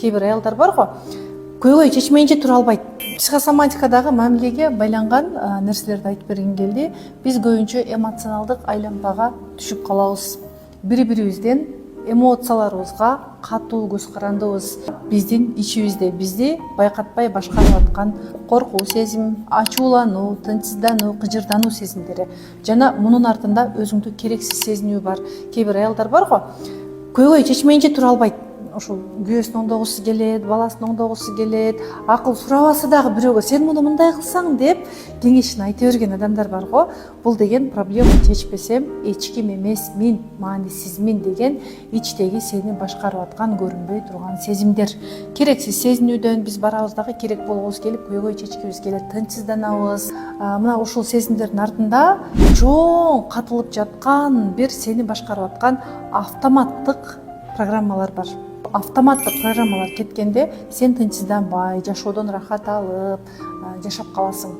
кээ бир аялдар бар го, көйгөй чечмейинче тура албайт. Психосоматикадагы мамилеге байланган нерселерди айтып бергим келди. Биз көбүнчө эмоционалдык айланмага түшүп калабыз. Бири-бирибизден эмоцияларыбызга катуу көз карандыбыз. Биздин ичибизде бизди байкатпай башкарып аткан коркуу сезим, ачуулануу, тынчсыздануу, кыжырдануу сезимдери жана мунун артында өзүңдү керексиз сезинүү бар. Кээ бир аялдар бар го, көйгөй чечмейинче тура албайт. Ошол күйөөсүн оңдогусу келет, баласын оңдогусу келет, акыл сурабасы дагы бирөөгө сен муну мындай кылсаң деп кеңешин айта берген адамдар бар го. Бул деген проблема чечпесем эч ким эмес, мен маанисизмин деген ичтеги сени башкарып аткан көрүнбөй турган сезимдер. Керексиз сезинүүдөн биз барабыз дагы керек болгубуз келип көйгөй чечкибиз келет, тынчсызданабыз. Мына ушул сезимдердин артында чоң катылып жаткан бир сени башкарып аткан автоматтык программалар бар. Автоматтык программалар кеткенде сен тынчсызданбай, жашоодон рахат алып жашап каласың.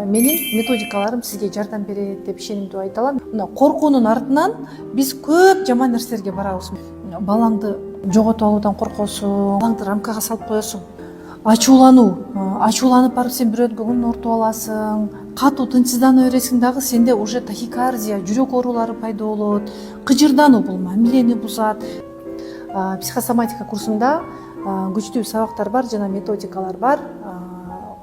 Менин методикаларым сизге жардам берет деп ишенимдүү айта алам. Мына коркуунун артынан биз көп жаман нерселерге барабыз. Балаңды жоготуп алуудан коркосуң, балаңды рамкага салып коесуң. Ачууланып барып сен бирөөнүн көңүлүн ортуп аласың. Катуу тынчсыздана бересиң дагы сенде уже тахикардия, жүрөк оорулары пайда болот. Кыжырдануу бул мамилени бузат. Психосоматика курсунда күчтүү сабактар бар жана методикалар бар.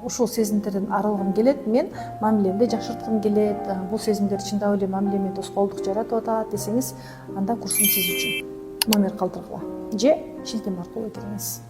Ушул сезимдерден арылгым келет, мен мамилемди жакшырткым келет, бул сезимдер чындап эле мамилеме тоскоолдук жаратып атат десеңиз, анда курсум сиз үчүн. Номер калтыргыла же шилтеме аркылуу кириңиз.